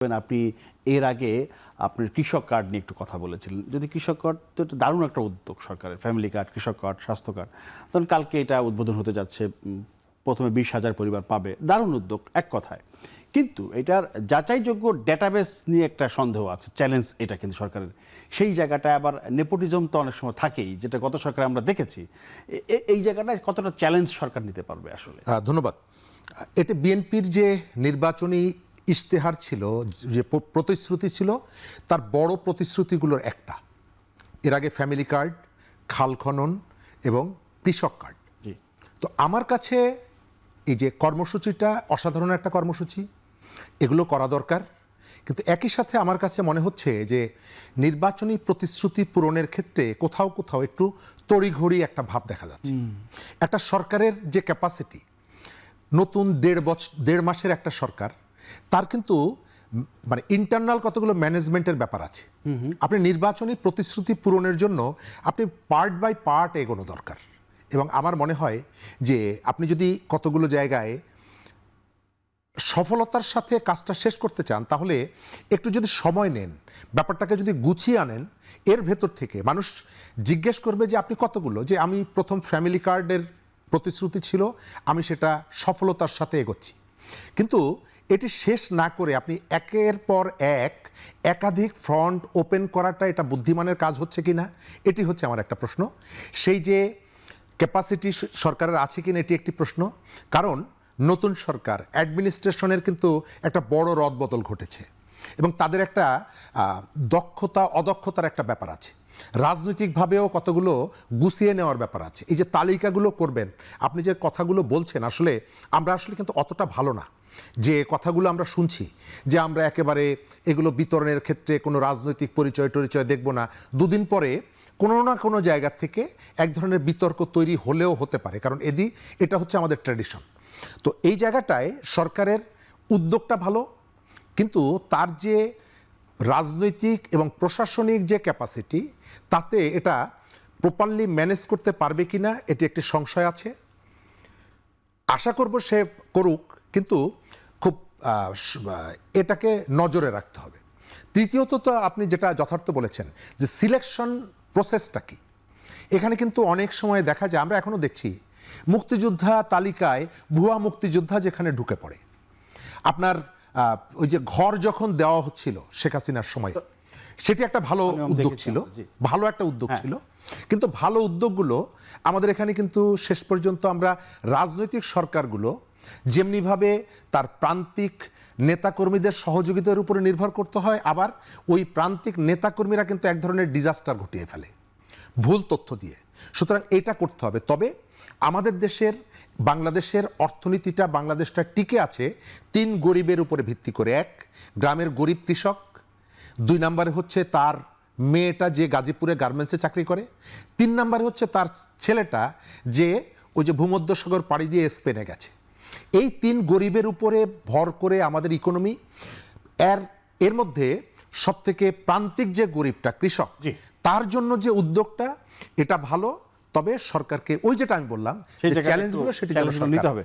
আপনি এর আগে আপনার কৃষক কার্ড নিয়ে একটু কথা বলেছিলেন। যদি কৃষক কার্ড তো এটা দারুণ একটা উদ্যোগ সরকারের, ফ্যামিলি কার্ড, কৃষক কার্ড, স্বাস্থ্য কার্ড। তখন কালকে এটা উদ্বোধন হতে যাচ্ছে, প্রথমে 20,000 পরিবার পাবে, দারুণ উদ্যোগ এক কথায়। কিন্তু এটার যাচাইযোগ্য ডেটাবেস নিয়ে একটা সন্দেহ আছে, চ্যালেঞ্জ এটা কিন্তু সরকারের। সেই জায়গাটায় আবার নেপোটিজম তো অনেক সময় থাকেই, যেটা গত সরকারে আমরা দেখেছি। এই জায়গাটায় কতটা চ্যালেঞ্জ সরকার নিতে পারবে আসলে? ধন্যবাদ। এটা বিএনপির যে নির্বাচনী ইশতেহার ছিল, যে প্রতিশ্রুতি ছিল, তার বড় প্রতিশ্রুতিগুলোর একটা। এর আগে ফ্যামিলি কার্ড, খাল খনন এবং কৃষক কার্ড। তো আমার কাছে এই যে কর্মসূচিটা অসাধারণ একটা কর্মসূচি, এগুলো করা দরকার। কিন্তু একই সাথে আমার কাছে মনে হচ্ছে যে নির্বাচনী প্রতিশ্রুতি পূরণের ক্ষেত্রে কোথাও কোথাও একটু তড়িঘড়ি একটা ভাব দেখা যাচ্ছে। একটা সরকারের যে ক্যাপাসিটি, নতুন 1.5 মাসের একটা সরকার, তার কিন্তু মানে ইন্টারনাল কতগুলো ম্যানেজমেন্টের ব্যাপার আছে। আপনি নির্বাচনী প্রতিশ্রুতি পূরণের জন্য আপনি পার্ট বাই পার্ট এগোনো দরকার। এবং আমার মনে হয় যে আপনি যদি কতগুলো জায়গায় সফলতার সাথে কাজটা শেষ করতে চান, তাহলে একটু যদি সময় নেন, ব্যাপারটাকে যদি গুছিয়ে আনেন, এর ভেতর থেকে মানুষ জিজ্ঞেস করবে যে আপনি কতগুলো, যে আমি প্রথম ফ্যামিলি কার্ডের প্রতিশ্রুতি ছিল, আমি সেটা সফলতার সাথে এগোচ্ছি। কিন্তু এটি শেষ না করে আপনি একের পর একাধিক ফ্রন্ট ওপেন করাটা এটা বুদ্ধিমানের কাজ হচ্ছে কি না, এটি হচ্ছে আমার একটা প্রশ্ন। সেই যে ক্যাপাসিটি সরকারের আছে কিনা, এটি একটি প্রশ্ন। কারণ নতুন সরকার, অ্যাডমিনিস্ট্রেশনের কিন্তু একটা বড় রদবদল ঘটেছে এবং তাদের একটা দক্ষতা অদক্ষতার একটা ব্যাপার আছে। রাজনৈতিকভাবেও কতগুলো গুছিয়ে নেওয়ার ব্যাপার আছে। এই যে তালিকাগুলো করবেন, আপনি যে কথাগুলো বলছেন, আমরা কিন্তু অতটা ভালো না যে কথাগুলো আমরা শুনছি, যে আমরা একেবারে এগুলো বিতরণের ক্ষেত্রে কোনো রাজনৈতিক পরিচয় দেখব না। দুদিন পরে কোনো না কোনো জায়গা থেকে এক ধরনের বিতর্ক তৈরি হলেও হতে পারে, কারণ এটা হচ্ছে আমাদের ট্র্যাডিশন। তো এই জায়গাটায় সরকারের উদ্যোগটা ভালো, কিন্তু তার যে রাজনৈতিক এবং প্রশাসনিক যে ক্যাপাসিটি, তাতে এটা প্রপারলি ম্যানেজ করতে পারবে কিনা, এটি একটি সংশয় আছে। আশা করব সে করুক, কিন্তু খুব এটাকে নজরে রাখতে হবে। তৃতীয়ত, তো আপনি যেটা যথার্থ বলেছেন যে সিলেকশন প্রসেসটা কি, এখানে কিন্তু অনেক সময় দেখা যায়, আমরা এখনো দেখছি মুক্তিযোদ্ধা তালিকায় ভুয়া মুক্তিযোদ্ধা যেখানে ঢুকে পড়ে। আপনার ওই যে ঘর যখন দেওয়া হচ্ছিল শেখ হাসিনার সময়, সেটি একটা ভালো উদ্যোগ ছিল, ভালো একটা উদ্যোগ ছিল। কিন্তু ভালো উদ্যোগগুলো আমাদের এখানে কিন্তু শেষ পর্যন্ত আমরা রাজনৈতিক সরকারগুলো যেমনিভাবে তার প্রান্তিক নেতাকর্মীদের সহযোগিতার উপরে নির্ভর করতে হয়, আবার ওই প্রান্তিক নেতাকর্মীরা কিন্তু এক ধরনের ডিজাস্টার ঘটিয়ে ফেলে ভুল তথ্য দিয়ে। সুতরাং এটা করতে হবে। তবে আমাদের বাংলাদেশের অর্থনীতিটা, বাংলাদেশটা টিকে আছে 3 গরিবের উপরে ভিত্তি করে। 1, গ্রামের গরিব কৃষক। 2 নম্বরে হচ্ছে তার মেয়েটা যে গাজীপুরে গার্মেন্টসে চাকরি করে। 3 নম্বরে হচ্ছে তার ছেলেটা যে ওই যে ভূমধ্যসাগর পাড়ি দিয়ে স্পেনে গেছে। এই 3 গরিবের উপরে ভর করে আমাদের ইকোনমি। এর মধ্যে সবথেকে প্রান্তিক যে গরিবটা, কৃষক, তার জন্য যে উদ্যোগটা, এটা ভালো। তবে সরকারকে ওই যেটা আমি বললাম, চ্যালেঞ্জগুলো সেটি নিতে হবে।